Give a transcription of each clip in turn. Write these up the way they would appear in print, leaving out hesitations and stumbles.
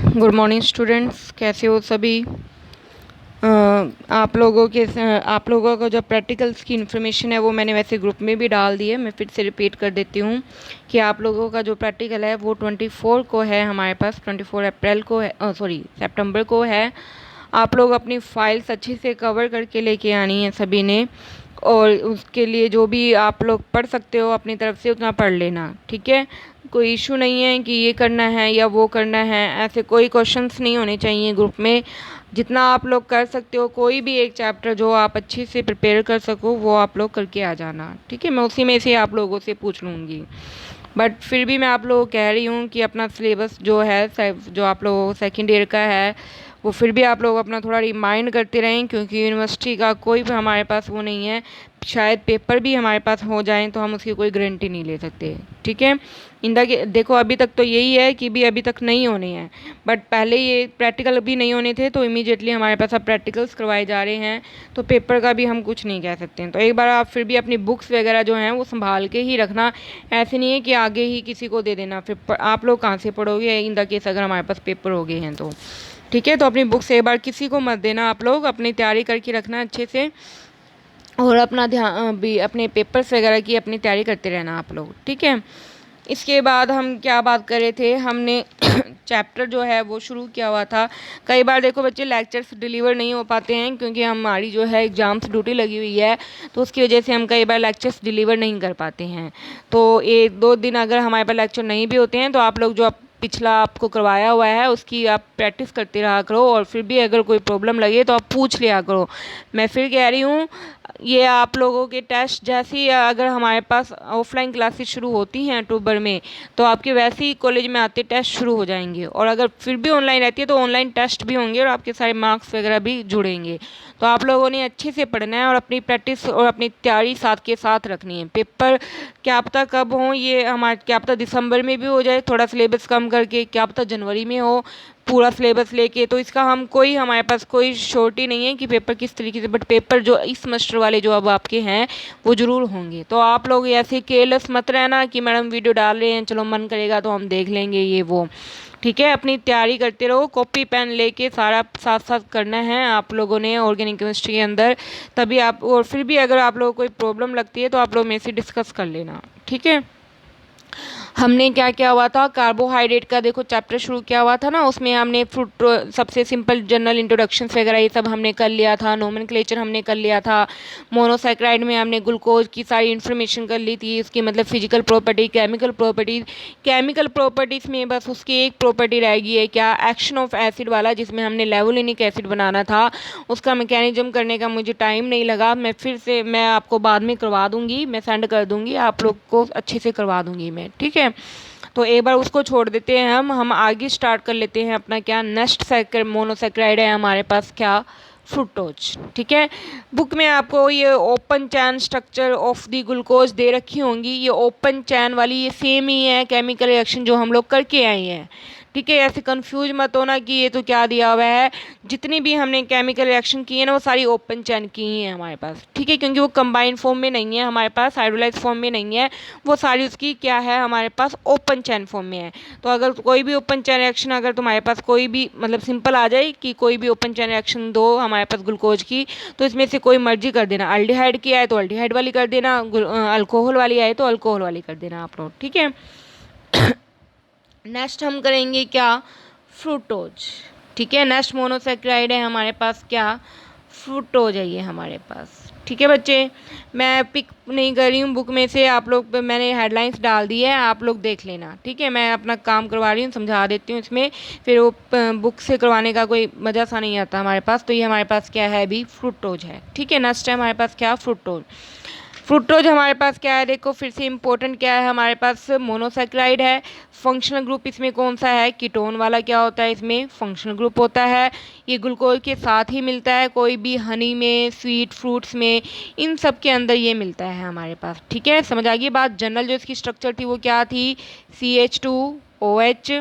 Good morning students, कैसे हो सभी। आप लोगों को जो प्रैक्टिकल्स की इन्फॉर्मेशन है वो मैंने वैसे ग्रुप में भी डाल दी है। मैं फिर से रिपीट कर देती हूँ कि आप लोगों का जो प्रैक्टिकल है वो 24 को है, हमारे पास 24 अप्रैल को है, सितंबर को है। आप लोग अपनी फाइल्स अच्छे से कवर करके लेके आनी है सभी ने, और उसके लिए जो भी आप लोग पढ़ सकते हो अपनी तरफ से उतना पढ़ लेना, ठीक है। कोई इशू नहीं है कि ये करना है या वो करना है, ऐसे कोई क्वेश्चंस नहीं होने चाहिए ग्रुप में। जितना आप लोग कर सकते हो, कोई भी एक चैप्टर जो आप अच्छे से प्रिपेयर कर सको वो आप लोग करके आ जाना, ठीक है। मैं उसी में से आप लोगों से पूछ लूँगी, बट फिर भी मैं आप लोगों को कह रही हूँ कि अपना सिलेबस जो है, जो आप लोगों सेकेंड ईयर का है, वो फिर भी आप लोग अपना थोड़ा रिमाइंड करते रहें, क्योंकि यूनिवर्सिटी का कोई भी हमारे पास वो नहीं है। शायद पेपर भी हमारे पास हो जाएं तो हम उसकी कोई गारंटी नहीं ले सकते, ठीक है। इंदा के देखो, अभी तक तो यही है कि भी अभी तक नहीं होने हैं, बट पहले ये प्रैक्टिकल भी नहीं होने थे तो इमीडिएटली हमारे पास अब प्रैक्टिकल्स करवाए जा रहे हैं, तो पेपर का भी हम कुछ नहीं कह सकते हैं। तो एक बार आप फिर भी अपनी बुक्स वगैरह जो हैं वो संभाल के ही रखना। ऐसे नहीं है कि आगे ही किसी को दे देना, फिर आप लोग कहाँ से पढ़ोगे इन द केस अगर हमारे पास पेपर हो गए हैं तो, ठीक है। तो अपनी बुक्स एक बार किसी को मत देना, आप लोग अपनी तैयारी करके रखना अच्छे से, और अपना ध्यान भी अपने पेपर्स वगैरह की अपनी तैयारी करते रहना आप लोग, ठीक है। इसके बाद हम क्या बात कर रहे थे, हमने चैप्टर जो है वो शुरू किया हुआ था। कई बार देखो बच्चे लेक्चर्स डिलीवर नहीं हो पाते हैं क्योंकि हमारी जो है एग्ज़ाम्स ड्यूटी लगी हुई है, तो उसकी वजह से हम कई बार लेक्चर्स डिलीवर नहीं कर पाते हैं। तो 1-2 दिन अगर हमारे पास लेक्चर नहीं भी होते हैं तो आप लोग जो पिछला आपको करवाया हुआ है उसकी आप प्रैक्टिस करते रहा करो, और फिर भी अगर कोई प्रॉब्लम लगे तो आप पूछ लिया करो। मैं फिर कह रही हूँ, ये आप लोगों के टेस्ट जैसी अगर हमारे पास ऑफलाइन क्लासेस शुरू होती हैं अक्टूबर में, तो आपके वैसे ही कॉलेज में आते टेस्ट शुरू हो जाएंगे, और अगर फिर भी ऑनलाइन रहती है तो ऑनलाइन टेस्ट भी होंगे और आपके सारे मार्क्स वगैरह भी जुड़ेंगे। तो आप लोगों ने अच्छे से पढ़ना है और अपनी प्रैक्टिस और अपनी तैयारी साथ के साथ रखनी है। पेपर क्या पता कब हो, ये हमारे क्या पता दिसंबर में भी हो जाए थोड़ा सिलेबस कम करके, क्या पता जनवरी में हो पूरा सिलेबस लेके, तो इसका हमारे पास कोई श्योरिटी नहीं है कि पेपर किस तरीके से, बट पेपर जो इस सेमेस्टर वाले जो अब आपके हैं वो ज़रूर होंगे। तो आप लोग ऐसे केयरलेस मत रहना कि मैडम वीडियो डाल रहे हैं चलो मन करेगा तो हम देख लेंगे ये वो, ठीक है। अपनी तैयारी करते रहो, कॉपी पेन लेके सारा साथ साथ करना है आप लोगों ने ऑर्गेनिक केमिस्ट्री के अंदर, तभी आप, और फिर भी अगर आप लोगों को कोई प्रॉब्लम लगती है तो आप लोग मेरे से डिस्कस कर लेना, ठीक है। हमने क्या किया हुआ था, कार्बोहाइड्रेट का देखो चैप्टर शुरू किया हुआ था ना, उसमें हमने फ्रूट सबसे सिंपल जनरल इंट्रोडक्शंस वगैरह ये सब हमने कर लिया था, नोमेनक्लेचर हमने कर लिया था। मोनोसैकेराइड में हमने ग्लूकोज की सारी इन्फॉर्मेशन कर ली थी, उसकी मतलब physical property, chemical properties. Chemical properties में बस उसकी एक प्रॉपर्टी रहेगी है क्या, एक्शन ऑफ एसिड वाला, जिसमें हमने लेवोलिनिक एसिड बनाना था। उसका मैकेनिज्म करने का मुझे टाइम नहीं लगा, मैं आपको बाद में करवा दूंगी, मैं सेंड कर दूंगी आप लोग को, अच्छे से करवा दूंगी मैं, ठीक है। तो एक बार उसको छोड़ देते हैं, हम आगे स्टार्ट कर लेते हैं अपना क्या नेक्स्ट मोनोसैकेराइड है हमारे पास क्या, फ्रुक्टोज, ठीक है। बुक में आपको ये open chain structure of the glucose दे रखी होंगी, ये ओपन चैन वाली ये सेम ही है केमिकल रिएक्शन जो हम लोग करके आए हैं, ठीक है। ऐसे कंफ्यूज मत होना कि ये तो क्या दिया हुआ है, जितनी भी हमने केमिकल रिएक्शन की है ना वो सारी ओपन चैन की ही है हमारे पास, ठीक है, क्योंकि वो कंबाइंड फॉर्म में नहीं है हमारे पास, हाइड्रोलाइज फॉर्म में नहीं है, वो सारी उसकी क्या है हमारे पास ओपन चैन फॉर्म में है। तो अगर कोई भी ओपन चैन रिएक्शन अगर तुम्हारे पास कोई भी मतलब सिंपल आ जाए कि कोई भी ओपन चैन रिएक्शन दो हमारे पास ग्लूकोज की, तो इसमें से कोई मर्जी कर देना, अल्डिहाइड की आए तो अल्डिहाइड वाली कर देना, अल्कोहल वाली आए तो अल्कोहल वाली कर देना आप लोग, ठीक है। नेक्स्ट हम करेंगे क्या, फ्रूक्टोज, ठीक है। नेक्स्ट मोनोसैकेराइड है हमारे पास क्या, फ्रूक्टोज है ये हमारे पास, ठीक है बच्चे। मैं पिक नहीं कर रही हूँ बुक में से, आप लोग पे मैंने हेडलाइंस डाल दी है, आप लोग देख लेना, ठीक है। मैं अपना काम करवा रही हूँ, समझा देती हूँ इसमें, फिर वो बुक से करवाने का कोई मज़ा सा नहीं आता हमारे पास। तो ये हमारे पास क्या है अभी, फ्रूक्टोज है, ठीक है। नेक्स्ट है हमारे पास क्या, फ्रूक्टोज। फ्रुक्टोज हमारे पास क्या है, देखो फिर से इम्पोर्टेंट क्या है हमारे पास, मोनोसैकेराइड है। फंक्शनल ग्रुप इसमें कौन सा है, कीटोन वाला क्या होता है, इसमें फंक्शनल ग्रुप होता है। ये ग्लूकोज के साथ ही मिलता है, कोई भी हनी में, स्वीट फ्रूट्स में, इन सब के अंदर ये मिलता है हमारे पास, ठीक है। समझ आ गई बात। जनरल जो इसकी स्ट्रक्चर थी वो क्या थी, CH2OH,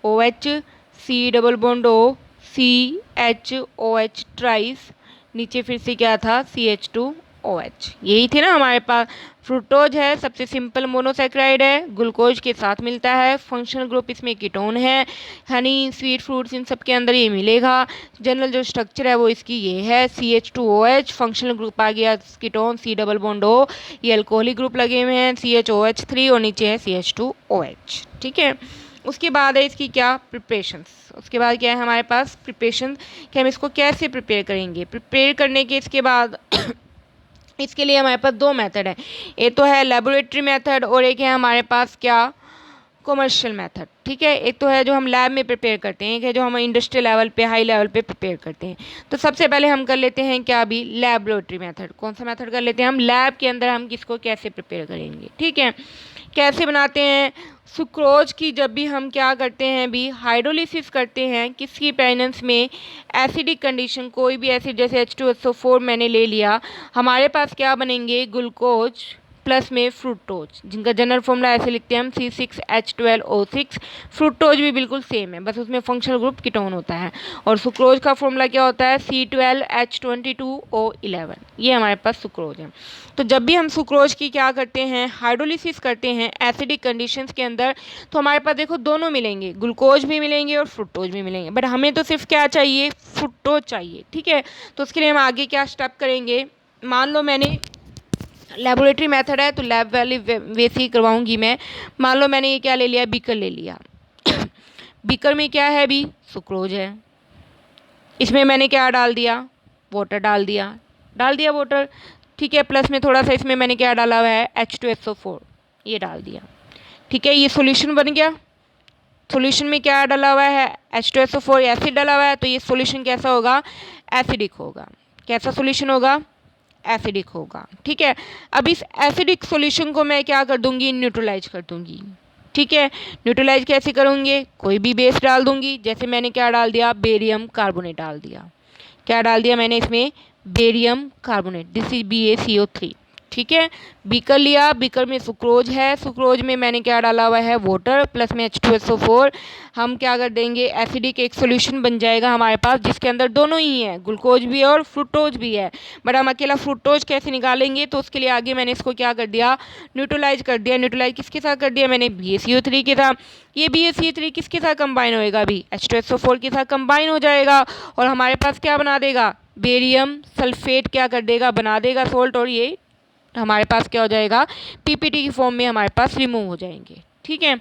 OH, C double bond O, CHOH ट्राइस, नीचे फिर से क्या था, CH2 OH। यही थे ना हमारे पास। फ्रुक्टोज है सबसे सिंपल मोनोसेक्राइड है, ग्लूकोज के साथ मिलता है, फंक्शनल ग्रुप इसमें कीटोन है, हनी स्वीट फ्रूट्स इन सब के अंदर ये मिलेगा। जनरल जो स्ट्रक्चर है वो इसकी ये है CH2OH, फंक्शनल ग्रुप आ गया ketone C double bond O, ये अल्कोहलिक ग्रुप लगे हुए हैं CHOH3 और नीचे है CH2OH। ठीक है, उसके बाद है इसकी क्या प्रिपरेशंस, उसके बाद क्या है हमारे पास प्रिपरेशन कि हम इसको कैसे प्रिपेयर करेंगे। प्रिपेयर करने के इसके बाद इसके लिए हमारे पास दो मेथड है, एक तो है लेबोरेटरी मेथड और एक है हमारे पास क्या कमर्शियल मेथड। ठीक है, एक तो है जो हम लैब में प्रिपेयर करते हैं, एक है जो हम इंडस्ट्रियल लेवल पे हाई लेवल पे प्रिपेयर करते हैं। तो सबसे पहले हम कर लेते हैं क्या अभी लेबोरेटरी मेथड। कौन सा मेथड कर लेते हैं हम, लैब के अंदर हम किसको कैसे प्रिपेयर करेंगे। ठीक है, कैसे बनाते हैं सुक्रोज की, जब भी हम क्या करते हैं भी हाइड्रोलिसिस करते हैं किसकी प्रेजेंस में, एसिडिक कंडीशन, कोई भी एसिड जैसे H2SO4 मैंने ले लिया, हमारे पास क्या बनेंगे ग्लूकोज प्लस में फ्रुक्टोज, जिनका जनरल फॉर्मूला ऐसे लिखते हैं हम C6H12O6। फ्रुक्टोज भी बिल्कुल सेम है, बस उसमें फंक्शनल ग्रुप कीटोन होता है। और सुक्रोज का फॉर्मूला क्या होता है C12H22O11। ये हमारे पास सुक्रोज है। तो जब भी हम सुक्रोज की क्या करते हैं हाइड्रोलिसिस करते हैं एसिडिक कंडीशंस के अंदर, तो हमारे पास देखो दोनों मिलेंगे, ग्लूकोज भी मिलेंगे और फ्रुक्टोज भी मिलेंगे, बट हमें तो सिर्फ क्या चाहिए फ्रुक्टोज चाहिए। ठीक है, तो उसके लिए हम आगे क्या स्टेप करेंगे, मान लो मैंने लेबोरेटरी मेथड है तो लैब वाली वैसे ही करवाऊंगी मैं। मान लो मैंने ये क्या ले लिया, बीकर ले लिया बीकर में क्या है भी सुक्रोज है, इसमें मैंने क्या डाल दिया वाटर डाल दिया वाटर। ठीक है, प्लस में थोड़ा सा इसमें मैंने क्या डाला हुआ है H2SO4 ये डाल दिया। ठीक है, ये सॉल्यूशन बन गया। सॉल्यूशन में क्या डाला हुआ है H2SO4 एसिड डाला हुआ है, तो ये सॉल्यूशन कैसा होगा एसिडिक होगा। कैसा सॉल्यूशन होगा एसिडिक होगा। ठीक है, अब इस एसिडिक सॉल्यूशन को मैं क्या कर दूंगी न्यूट्रलाइज कर दूंगी। ठीक है, न्यूट्रलाइज कैसे करूँगी, कोई भी बेस डाल दूंगी, जैसे मैंने क्या डाल दिया बेरियम कार्बोनेट डाल दिया। क्या डाल दिया मैंने इसमें barium carbonate, this is BaCO3। ठीक है, बीकर लिया, बीकर में सुक्रोज है, सुक्रोज में मैंने क्या डाला हुआ है वाटर प्लस में H2SO4। हम क्या कर देंगे एसिडिक एक सॉल्यूशन बन जाएगा हमारे पास, जिसके अंदर दोनों ही है ग्लूकोज भी है और फ्रुक्टोज भी है। बट हम अकेला फ्रुक्टोज कैसे निकालेंगे, तो उसके लिए आगे मैंने इसको क्या कर दिया न्यूट्रलाइज कर दिया। न्यूट्रलाइज किसके साथ कर दिया मैंने BaCO3 के साथ। ये BaCO3 किसके साथ कंबाइन होएगा अभी H2SO4 के साथ कंबाइन हो जाएगा और हमारे पास क्या बना देगा बेरियम सल्फेट क्या कर देगा बना देगा सोल्ट, और ये हमारे पास क्या हो जाएगा PPT की फॉर्म में हमारे पास रिमूव हो जाएंगे। ठीक है,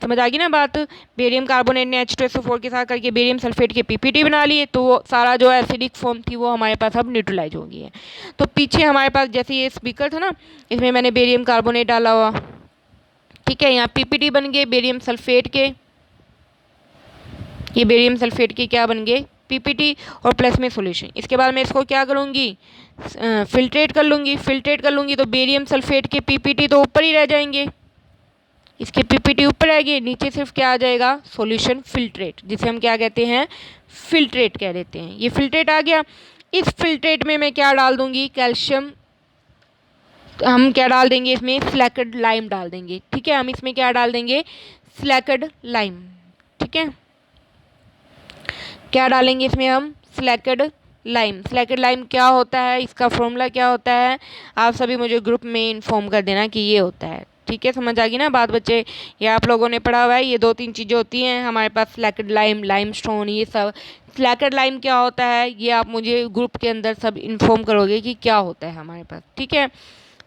समझ आ गई ना बात। बेरियम कार्बोनेट ने H2SO4 के साथ करके बेरियम सल्फेट के PPT बना लिए, तो वो सारा जो एसिडिक फॉर्म थी वो हमारे पास अब न्यूट्रलाइज हो गई है। तो पीछे हमारे पास जैसे ये स्पीकर था ना, इसमें मैंने बेरियम कार्बोनेट डाला हुआ। ठीक है, यहाँ PPT बन गए बेरियम सल्फेट के, ये बेरियम सल्फेट के क्या बन गए PPT और प्लस में सॉल्यूशन। इसके बाद मैं इसको क्या करूँगी फिल्ट्रेट कर लूँगी। फिल्ट्रेट कर लूँगी तो बेरियम सल्फेट के PPT तो ऊपर ही रह जाएंगे, इसके PPT ऊपर आएगी, नीचे सिर्फ क्या आ जाएगा सॉल्यूशन फिल्ट्रेट, जिसे हम क्या कहते हैं फिल्ट्रेट कह देते हैं। ये फिल्ट्रेट आ गया। इस फिल्ट्रेट में मैं क्या डाल दूँगी कैल्शियम, हम क्या डाल देंगे इसमें स्लैकेड लाइम डाल देंगे। ठीक है, हम इसमें क्या डाल देंगे स्लैकेड लाइम। ठीक है, क्या डालेंगे इसमें हम स्लैकेड लाइम। स्लैकेड लाइम क्या होता है, इसका फॉर्मूला क्या होता है, आप सभी मुझे ग्रुप में इन्फॉर्म कर देना कि ये होता है। ठीक है, समझ आ गई ना बात बच्चे, ये आप लोगों ने पढ़ा हुआ है। ये 2-3 चीज़ें होती हैं हमारे पास स्लैकेड लाइम लाइमस्टोन ये सब। स्लैकेड लाइम क्या होता है ये आप मुझे ग्रुप के अंदर सब इन्फॉर्म करोगे कि क्या होता है हमारे पास। ठीक है,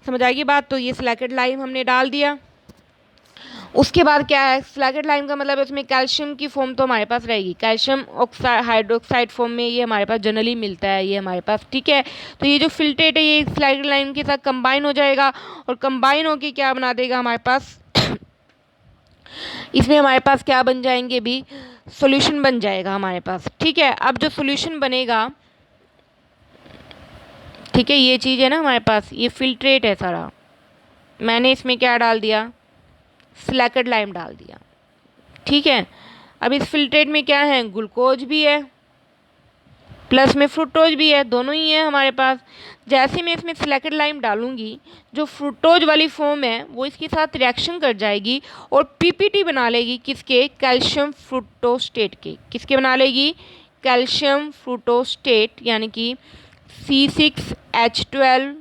समझ आएगी बात। तो ये स्लैकेड लाइम हमने डाल दिया। उसके बाद क्या है स्लैकेड लाइम का मतलब है उसमें कैल्शियम की फॉर्म तो हमारे पास रहेगी, कैल्शियम ऑक्साइड हाइड्रोक्साइड फॉर्म में ये हमारे पास जनरली मिलता है ये हमारे पास। ठीक है, तो ये जो फिल्ट्रेट है ये स्लैकेड लाइम के साथ कंबाइन हो जाएगा और कंबाइन होके क्या बना देगा हमारे पास इसमें हमारे पास क्या बन जाएंगे भी सॉल्यूशन बन जाएगा हमारे पास। ठीक है, अब जो सॉल्यूशन बनेगा, ठीक है ये चीज़ है ना हमारे पास, ये फिल्ट्रेट है सारा, मैंने इसमें क्या डाल दिया स्लैकेड लाइम डाल दिया। ठीक है, अब इस फिल्ट्रेट में क्या है ग्लूकोज भी है प्लस में फ्रुक्टोज भी है, दोनों ही है हमारे पास। जैसे मैं इसमें स्लैकेड लाइम डालूंगी जो फ्रुक्टोज वाली फॉर्म है वो इसके साथ रिएक्शन कर जाएगी और PPT बना लेगी किसके कैल्शियम फ्रुक्टोस्टेट के, किसके बना लेगी कैल्शियम फ्रुक्टोस्टेट यानी कि C6H12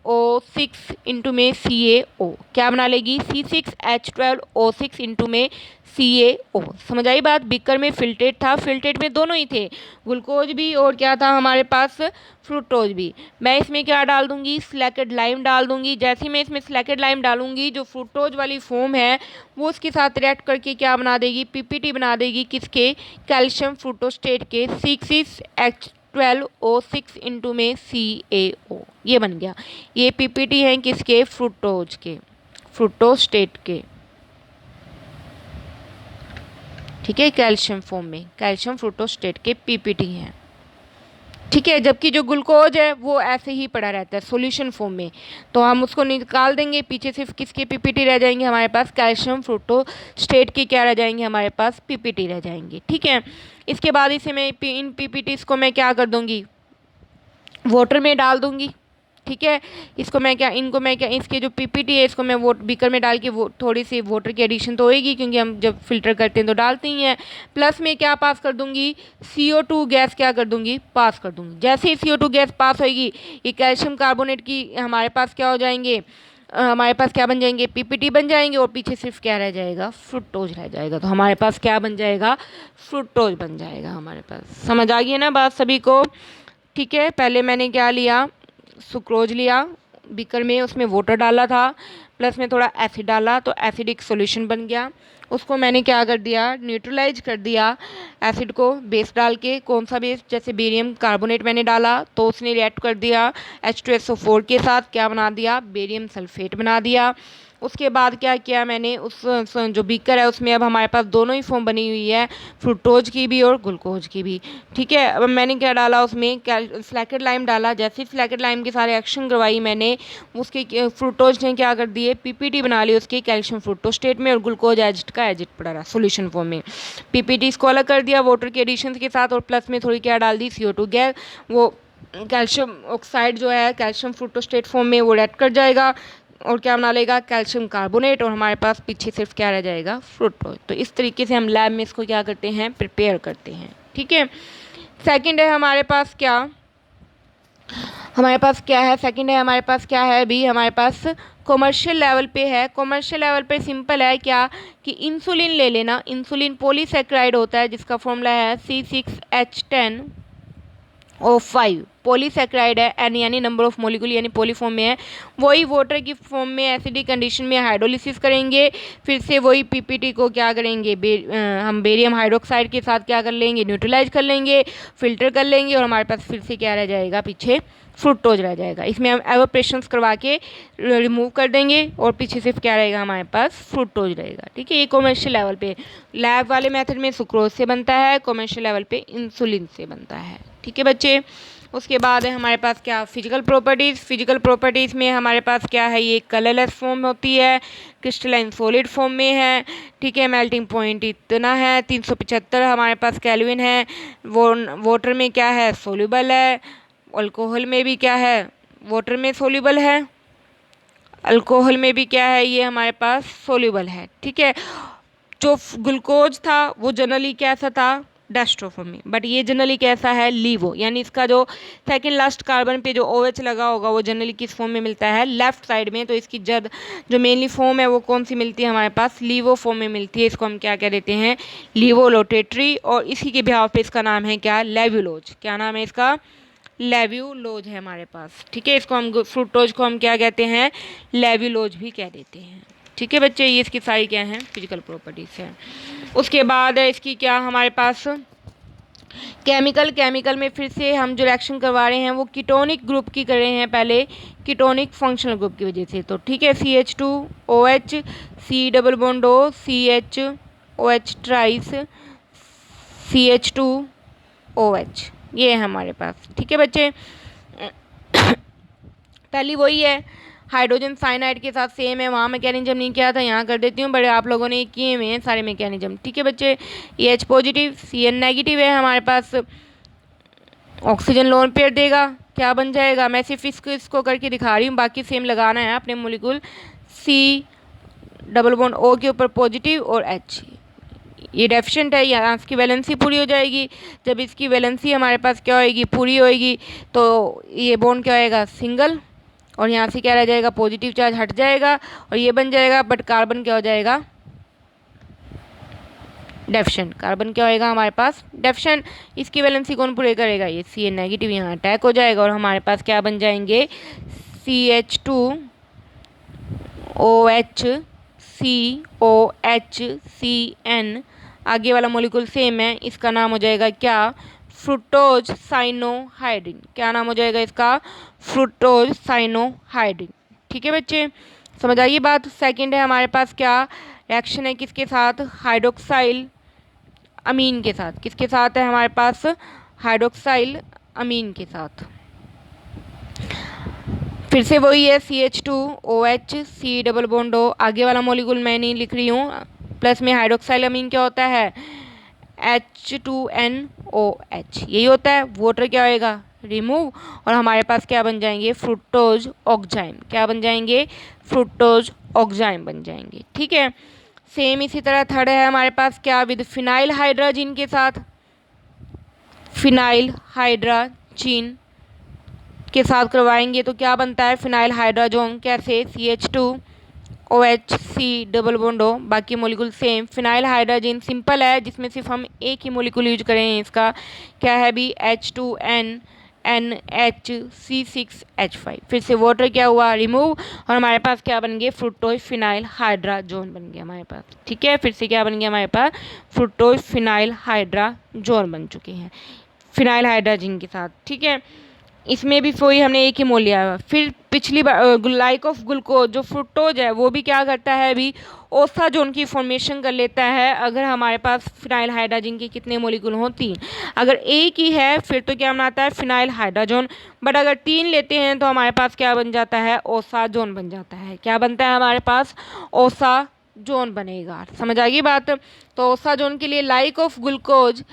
H12O6 इंटू में CaO क्या बना लेगी, C6H12O6 इंटू में CaO। समझ आई बात। बीकर में फिल्ट्रेट था, फिल्ट्रेट में दोनों ही थे, ग्लूकोज भी और क्या था हमारे पास, फ्रुक्टोज भी। मैं इसमें क्या डाल दूंगी, सिलेक्टेड लाइम डाल दूंगी। जैसे ही मैं इसमें सिलेक्टेड लाइम डालूंगी, जो फ्रुक्टोज वाली फॉर्म है वो उसके साथ रिएक्ट करके क्या बना देगी, पीपीटी बना देगी, किसके, कैल्शियम फ्रुक्टोस्टेट के, 6H12O6 इंटू में CaO। ये बन गया, ये पीपीटी है किसके, फ्रुक्टोज के, फ्रुक्टोस्टेट के, ठीक है, कैल्शियम फॉर्म में, कैल्शियम फ्रुक्टोस्टेट के पीपीटी हैं, ठीक है। जबकि जो ग्लूकोज है वो ऐसे ही पड़ा रहता है सॉल्यूशन फॉर्म में, तो हम उसको निकाल देंगे, पीछे सिर्फ किसके पीपीटी रह जाएंगे हमारे पास, कैल्शियम फ्रुक्टोस्टेट के क्या रह जाएंगे हमारे पास, पीपीटी रह जाएंगे, ठीक है। इसके बाद इसे मैं इन पीपीटीज को मैं क्या कर दूंगी, वाटर में डाल दूंगी, ठीक है। इसको मैं क्या, इनको मैं क्या, इसके जो पीपीटी है इसको मैं वो बीकर में डाल के वो थोड़ी सी वाटर की एडिशन तो होएगी, क्योंकि हम जब फिल्टर करते हैं तो डालते ही हैं। प्लस में क्या पास कर दूंगी, CO2 गैस क्या कर दूंगी, पास कर दूंगी। जैसे ही CO2 गैस पास होएगी, ये कैल्शियम कार्बोनेट की हमारे पास क्या हो जाएंगे, हमारे पास क्या बन जाएंगे, पीपीटी बन जाएंगे, और पीछे सिर्फ क्या रह जाएगा, फ्रुक्टोज रह जाएगा। तो हमारे पास क्या बन जाएगा, फ्रुक्टोज बन जाएगा हमारे पास। समझ आ गई है ना बात सभी को, ठीक है। पहले मैंने क्या लिया, सुक्रोज लिया बीकर में, उसमें वाटर डाला था, प्लस में थोड़ा एसिड डाला, तो एसिडिक सॉल्यूशन बन गया। उसको मैंने क्या कर दिया, न्यूट्रलाइज कर दिया एसिड को बेस डाल के। कौन सा बेस, जैसे बेरियम कार्बोनेट मैंने डाला तो उसने रिएक्ट कर दिया H2SO4 के साथ, क्या बना दिया, बेरियम सल्फेट बना दिया। उसके बाद क्या किया मैंने, उस जो बीकर है उसमें अब हमारे पास दोनों ही फॉर्म बनी हुई है, फ्रुक्टोज की भी और ग्लूकोज की भी, ठीक है। अब मैंने क्या डाला उसमें, सिलेक्टेड लाइम डाला। जैसे ही सिलेक्टेड लाइम के सारे एक्शन करवाई मैंने, उसके फ्रुक्टोज ने क्या कर दिए, पीपीटी बना ली उसके कैल्शियम फ्रुक्टोस्टेट में, और ग्लूकोज एजिड का एजिड पड़ा रहा सोल्यूशन फॉर्म में। पीपीटी इसको अलग कर दिया वाटर के एडिशन के साथ, और प्लस में थोड़ी क्या डाल दी, CO2 गैस, वो कैल्शियम ऑक्साइड जो है कैल्शियम फ्रुक्टोस्टेट फॉर्म में वो रिएक्ट कर जाएगा, और क्या बना लेगा, कैल्शियम कार्बोनेट, और हमारे पास पीछे सिर्फ क्या रह जाएगा, फ्रुक्टोज। तो इस तरीके से हम लैब में इसको क्या करते हैं, प्रिपेयर करते हैं, ठीक है। सेकंड है हमारे पास क्या, हमारे पास क्या है, सेकंड है हमारे पास क्या है अभी, हमारे पास कॉमर्शियल लेवल पे है। कॉमर्शियल लेवल पे सिंपल है क्या, कि इंसुलिन ले लेना। इंसुलिन पॉलीसैकेराइड होता है जिसका फॉर्मूला है C6H10O5, पॉलीसैकेराइड है, एन यानी नंबर ऑफ मॉलिक्यूल यानी पॉलीफॉर्म में है। वही वाटर की फॉर्म में एसिडिक कंडीशन में हाइड्रोलिसिस करेंगे, फिर से वही पीपीटी को क्या करेंगे, हम बेरियम हाइड्रोक्साइड के साथ क्या कर लेंगे, न्यूट्रलाइज कर लेंगे, फिल्टर कर लेंगे, और हमारे पास फिर से क्या रह जाएगा, पीछे फ्रुक्टोज रह जाएगा। इसमें हम एवोप्रेशंस करवा के रिमूव कर देंगे, और पीछे सिर्फ क्या रहेगा हमारे पास, फ्रुक्टोज रहेगा, ठीक है। ये कॉमर्शियल लेवल पे, लैब वाले मेथड में सुक्रोज से बनता है, कॉमर्शियल लेवल पे इंसुलिन से बनता है, ठीक है बच्चे। उसके बाद है हमारे पास क्या, फिजिकल प्रॉपर्टीज़। फिजिकल प्रॉपर्टीज़ में हमारे पास क्या है, ये कलरलेस फॉर्म होती है, क्रिस्टलाइन सॉलिड फॉर्म में है, ठीक है। मेल्टिंग पॉइंट इतना है 375 हमारे पास केल्विन है। वाटर में क्या है, सोल्यूबल है। अल्कोहल में भी क्या है, वाटर में सोल्यूबल है, अल्कोहल में भी क्या है, ये हमारे पास सोल्यूबल है, ठीक है। जो ग्लूकोज था वो जनरली कैसा था, डेस्ट्रोफॉर्म में, बट ये जनरली कैसा है, लीवो, यानी इसका जो सेकंड लास्ट कार्बन पे जो OH लगा होगा वो जनरली किस फॉर्म में मिलता है, लेफ्ट साइड में। तो इसकी जो मेनली फॉर्म है वो कौन सी मिलती है हमारे पास, लीवो फॉर्म में मिलती है। इसको हम क्या कह देते हैं, लीवोलोटेट्री, और इसी के बिहाफ पे इसका नाम है क्या, लेव्युलोज। क्या नाम है इसका, लेव्युलोज है हमारे पास, ठीक है। इसको हम फ्रुक्टोज को हम क्या कहते हैं, लेव्युलोज भी कह देते हैं, ठीक है बच्चे। ये इसकी सारी क्या हैं, फिजिकल प्रॉपर्टीज़ हैं। उसके बाद है इसकी क्या हमारे पास, केमिकल में फिर से हम जो रिएक्शन करवा रहे हैं वो कीटोनिक ग्रुप की कर रहे हैं, पहले कीटोनिक फंक्शनल ग्रुप की वजह से। तो ठीक है, CH2OH, C double bond O, CHOH ट्राइस, CH2OH, ये है हमारे पास, ठीक है बच्चे। पहली वही है, हाइड्रोजन साइनाइड के साथ सेम है, वहाँ मैकेनिज्म नहीं किया था, यहाँ कर देती हूँ, बड़े आप लोगों ने किए हुए हैं सारे मैकेनिज्म, ठीक है बच्चे। ये H पॉजिटिव, CN नेगेटिव है हमारे पास, ऑक्सीजन लोन पेयर देगा, क्या बन जाएगा, मैं सिर्फ इसको करके दिखा रही हूँ, बाकी सेम लगाना है अपने molecule. C double bond O के ऊपर पॉजिटिव और H, ये डेफिशिएंट है, यहाँ इसकी वैलेंसी पूरी हो जाएगी। जब इसकी वैलेंसी हमारे पास क्या होएगी, पूरी होएगी, तो ये बॉन्ड क्या होएगा, सिंगल, और यहाँ से क्या रह जाएगा, पॉजिटिव चार्ज हट जाएगा और ये बन जाएगा, बट कार्बन क्या हो जाएगा, डेफिशिएंट। कार्बन क्या होएगा हमारे पास, डेफिशिएंट। इसकी वैलेंसी कौन पूरे करेगा, ये सी एन नेगेटिव यहाँ अटैक हो जाएगा और हमारे पास क्या बन जाएंगे, CH2OH आगे वाला मॉलिक्यूल सेम है, इसका नाम हो जाएगा क्या, फ्रुक्टोज साइनोहाइड्रिन। क्या नाम हो जाएगा इसका, फ्रुक्टोज साइनोहाइड्रिन। ठीक है बच्चे, समझ आइए बात। सेकंड है हमारे पास क्या, रिएक्शन है किसके साथ, हाइड्रोक्साइल अमीन के साथ। किसके साथ है हमारे पास, हाइड्रोक्साइल अमीन के साथ। फिर से वही है, CH2OH C double bond O, आगे वाला मॉलिक्यूल मैं नहीं लिख रही हूँ, प्लस में हाइड्रोक्साइल अमीन क्या होता है, H2NOH, यही होता है। वाटर क्या होएगा, रिमूव, और हमारे पास क्या बन जाएंगे, फ्रुक्टोज ऑक्जाइम। क्या बन जाएंगे, फ्रुक्टोज ऑक्जाइम बन जाएंगे। ठीक है, सेम इसी तरह थर्ड है हमारे पास क्या, विद फिनाइल हाइड्रोजन के साथ। फिनाइल हाइड्रोजन के साथ करवाएंगे तो क्या बनता है, फिनाइल हाइड्रोजन। कैसे, CH2OH C double bond O, बाकी molecule same. Phenyl hydrogen simple है, जिसमें सिर्फ हम एक ही मोलिकुल यूज करें, इसका क्या है भी, H2NNHC6H5। फिर से वाटर क्या हुआ, रिमूव, और हमारे पास क्या बन गए, फ्रुक्टोज फिनाइल हाइड्रोजन बन गया हमारे पास। ठीक है, फिर से क्या बन गया हमारे पास, फ्रुक्टोज फिनाइल हाइड्रोजन बन चुके हैं फिनाइल हाइड्रोजन के साथ। ठीक है, इसमें भी वही हमने एक ही मोल लिया है। फिर पिछली बार लाइक ऑफ ग्लूकोज, जो फ्रुक्टोज है वो भी क्या करता है अभी, ओसाजोन की फॉर्मेशन कर लेता है। अगर हमारे पास फिनाइल हाइड्रोजन के कितने मोलिकुल हों, 3। अगर एक ही है फिर तो क्या बनाता है, फिनाइल हाइड्रोजन। बट अगर 3 लेते हैं तो हमारे पास क्या बन जाता है, ओसाजोन बन जाता है। क्या बनता है हमारे पास, ओसाजोन बनेगा। समझ आ गई बात। तो ओसाजोन के लिए लाइक ऑफ ग्लूकोज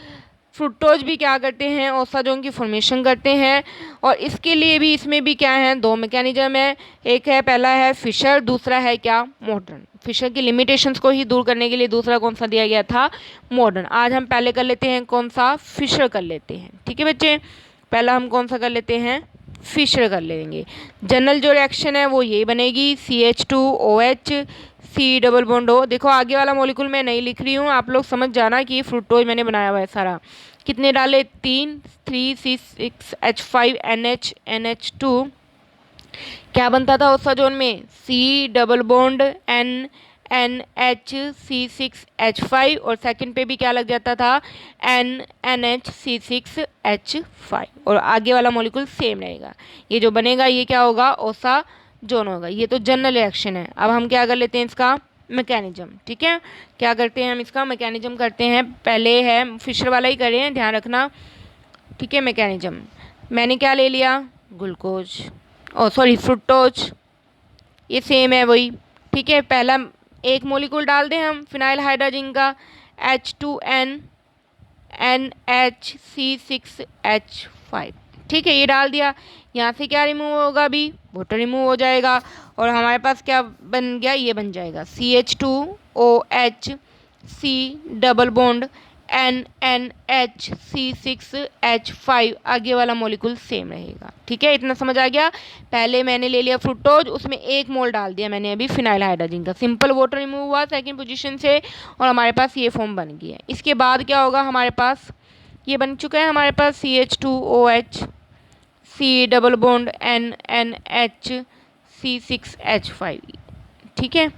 फ्रुक्टोज भी क्या करते हैं, ओसाजोन की फॉर्मेशन करते हैं। और इसके लिए भी, इसमें भी क्या है, 2 मैकेनिज्म है। एक है, पहला है फिशर, दूसरा है क्या, मॉडर्न। फिशर की लिमिटेशंस को ही दूर करने के लिए दूसरा कौन सा दिया गया था, मॉडर्न। आज हम पहले कर लेते हैं कौन सा, फिशर कर लेते हैं। ठीक है बच्चे, पहला हम कौन सा कर लेते हैं, फिशर कर लेंगे। जनरल जो रिएक्शन है वो ये बनेगी, CH2OH C double bond O। देखो आगे वाला मॉलिक्यूल मैं नहीं लिख रही हूँ, आप लोग समझ जाना कि फ्रुक्टोज मैंने बनाया हुआ है सारा। कितने डाले, 3 3C6H5 NH2। क्या बनता था ओसाजोन में, C डबल बॉन्ड NNHC6H5, और सेकंड पे भी क्या लग जाता था, NNHC6H5, और आगे वाला मॉलिक्यूल सेम रहेगा। ये जो बनेगा ये क्या होगा, ओसाजोन होगा। ये तो जनरल रिएक्शन है। अब हम क्या कर लेते हैं, इसका मैकेनिज्म। ठीक है, क्या करते हैं हम, इसका मैकेनिज्म करते हैं। पहले है फिशर वाला ही करें, ध्यान रखना। ठीक है, मैकेनिज्म मैंने क्या ले लिया, ग्लूकोज, फ्रुक्टोज, ये सेम है वही। ठीक है, पहला एक मोलिकुल डाल दें हम फिनाइल हाइड्रोजन का, H2NNHC6H5। ठीक है, ये डाल दिया। यहाँ से क्या रिमूव होगा, अभी वाटर रिमूव हो जाएगा और हमारे पास क्या बन गया, ये बन जाएगा CH2OH C double bond NNHC6H5। आगे वाला मॉलिक्यूल सेम रहेगा। ठीक है, इतना समझ आ गया। पहले मैंने ले लिया फ्रुक्टोज, उसमें 1 मोल डाल दिया मैंने अभी फिनाइल हाइड्रोजन का, सिंपल वाटर रिमूव हुआ सेकंड पोजीशन से और हमारे पास ये फॉर्म बन गया है। इसके बाद क्या होगा, हमारे पास ये बन चुका है हमारे पास CH2OH C double bond NNHC6H5। ठीक है,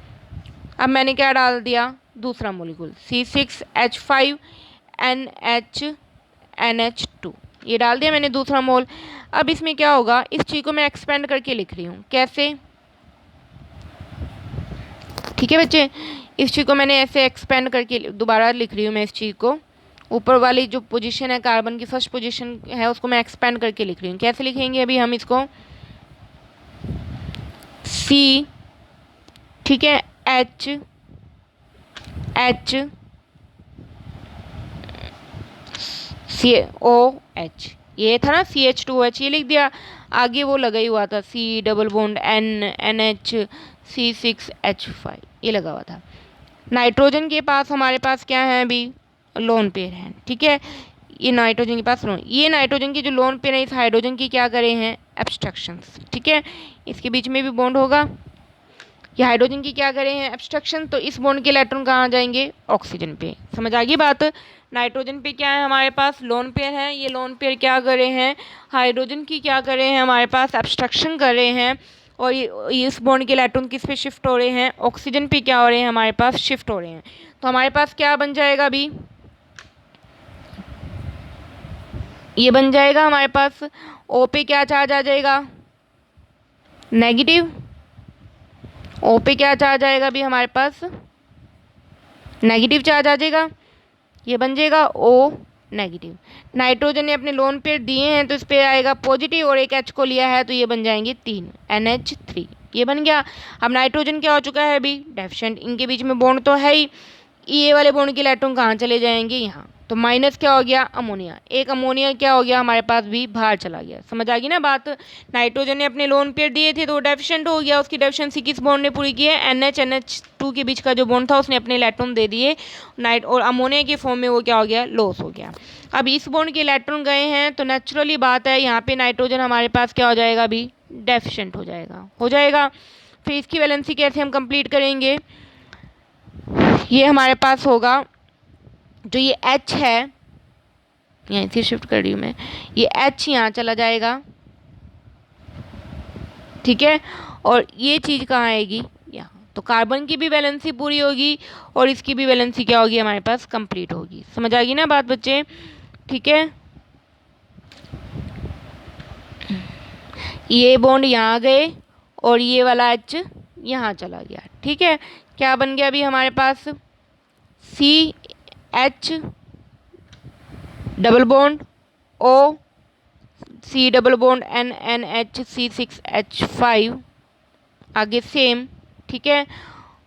अब मैंने क्या डाल दिया, दूसरा मोलिक्यूल C6H5NH2, ये डाल दिया मैंने दूसरा मोल। अब इसमें क्या होगा, इस चीज़ को मैं एक्सपेंड करके लिख रही हूँ, कैसे। ठीक है बच्चे, इस चीज़ को मैंने ऐसे एक्सपेंड करके दोबारा लिख रही हूँ मैं इस चीज़ को। ऊपर वाली जो पोजीशन है कार्बन की, फर्स्ट पोजीशन है, उसको मैं एक्सपेंड करके लिख रही हूँ। कैसे लिखेंगे अभी हम इसको, C, ठीक है, COH, ये था ना CH2OH, ये लिख दिया। आगे वो लगा ही हुआ था C डबल बॉन्ड NNHC6H5, ये लगा हुआ था। नाइट्रोजन के पास हमारे पास क्या है अभी, लोन पेयर है। ठीक है, ये नाइट्रोजन के पास लोन, ये नाइट्रोजन की जो लोन पेयर है इस हाइड्रोजन की क्या करे हैं एब्स्ट्रक्शंस, ठीक है। इसके बीच में भी बॉन्ड होगा, ये हाइड्रोजन की क्या करे हैं एब्स्ट्रक्शन, तो इस बॉन्ड के इलेक्ट्रॉन कहाँ जाएंगे ऑक्सीजन पे। समझ आ गई बात। नाइट्रोजन पे क्या है हमारे पास लोन पेयर है, ये लोन पेयर क्या करे हैं हाइड्रोजन की क्या करे हैं हमारे पास एब्स्ट्रक्शन कर रहे हैं, और ये इस बॉन्ड के इलेक्ट्रॉन किस पे शिफ्ट हो रहे हैं ऑक्सीजन पे क्या हो रहे हैं हमारे पास शिफ्ट हो रहे हैं। तो हमारे पास क्या बन जाएगा अभी, ये बन जाएगा हमारे पास ओ पे क्या चार्ज आ जाएगा नेगेटिव, ओ पे क्या चार्ज आएगा अभी हमारे पास नेगेटिव चार्ज आ जाएगा, ये बन जाएगा ओ नेगेटिव। नाइट्रोजन ने अपने लोन पेयर दिए हैं तो इस पे आएगा पॉजिटिव, और एक एच को लिया है तो ये बन जाएंगे 3 NH3, ये बन गया। अब नाइट्रोजन क्या हो चुका है अभी डेफिशिएंट, इनके बीच में बॉन्ड तो है ही, ये वाले बॉन्ड के इलेक्ट्रॉन कहाँ चले जाएंगे यहाँ, तो माइनस क्या हो गया अमोनिया, एक अमोनिया क्या हो गया हमारे पास भी बाहर चला गया। समझ आ गई ना बात। नाइट्रोजन ने अपने लोन पेयर दिए थे तो वो डेफिशिएंट हो गया, उसकी डेफिशिएंसी किस बॉन्ड ने पूरी की है NH2 के बीच का जो बॉन्ड था उसने अपने इलेक्ट्रॉन दे दिए नाइट, और अमोनिया के फॉर्म में वो क्या हो गया लॉस हो गया। अब इस बॉन्ड के इलेक्ट्रॉन गए हैं तो नेचुरली बात है यहाँ पे नाइट्रोजन हमारे पास क्या हो जाएगा अभी डेफिशिएंट हो जाएगा। फिर इसकी वैलेंसी कैसे हम कंप्लीट करेंगे, ये हमारे पास होगा जो ये H है, यहाँ से शिफ्ट कर रही हूँ मैं, ये H यहाँ चला जाएगा, ठीक है, और ये चीज़ कहाँ आएगी यहाँ, तो कार्बन की भी वैलेंसी पूरी होगी और इसकी भी वैलेंसी क्या होगी हमारे पास कंप्लीट होगी। समझ आ गई ना बात बच्चे, ठीक है। ये बॉन्ड यहाँ गए और ये वाला H यहाँ चला गया, ठीक है। क्या बन गया अभी हमारे पास CH double bond O, C double bond NH C6H5 आगे सेम, ठीक है,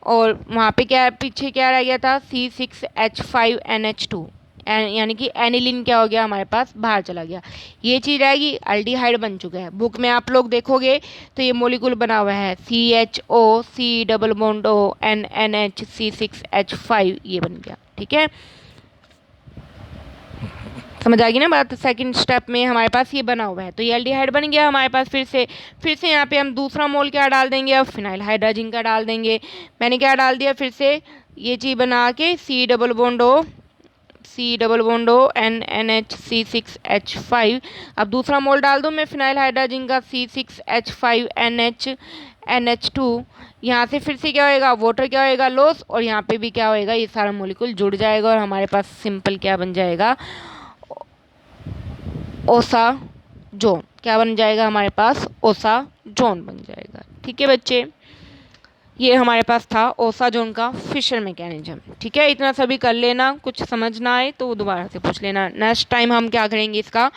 और वहाँ पे क्या पीछे क्या रह गया था C6H5NH2, यानी कि एनिलीन क्या हो गया हमारे पास बाहर चला गया, ये चीज़ रहेगी अल्डिहाइड बन चुका है। बुक में आप लोग देखोगे तो ये मोलिक्यूल बना हुआ है CHO C double bond O NH C6H5, ये बन गया, ठीक है। समझ आ गई ना बात। सेकंड स्टेप में हमारे पास ये बना हुआ है तो ये एल्डिहाइड बन गया हमारे पास। फिर से यहाँ पे हम दूसरा मोल क्या डाल देंगे, अब फिनाइल हाइड्रोजन का डाल देंगे। मैंने क्या डाल दिया, फिर से ये चीज़ बना के C double bond O NH C6H5। अब दूसरा मोल डाल दूँ मैं फिनाइल हाइड्रोजन का C6H5NH2। यहाँ से फिर से क्या होएगा वाटर क्या होएगा लॉस, और यहाँ पे भी क्या होएगा ये सारा मोलिक्यूल जुड़ जाएगा और हमारे पास सिंपल क्या बन जाएगा ओसा जोन, क्या बन जाएगा हमारे पास ओसा जोन बन जाएगा, ठीक है बच्चे। ये हमारे पास था ओसा जोन का फिशर मैकेनिज्म, ठीक है। इतना सभी कर लेना, कुछ समझ ना आए तो दोबारा से पूछ लेना। नेक्स्ट टाइम हम क्या करेंगे इसका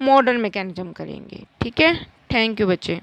मॉडर्न मैकेनिज्म करेंगे, ठीक है। थैंक यू बच्चे।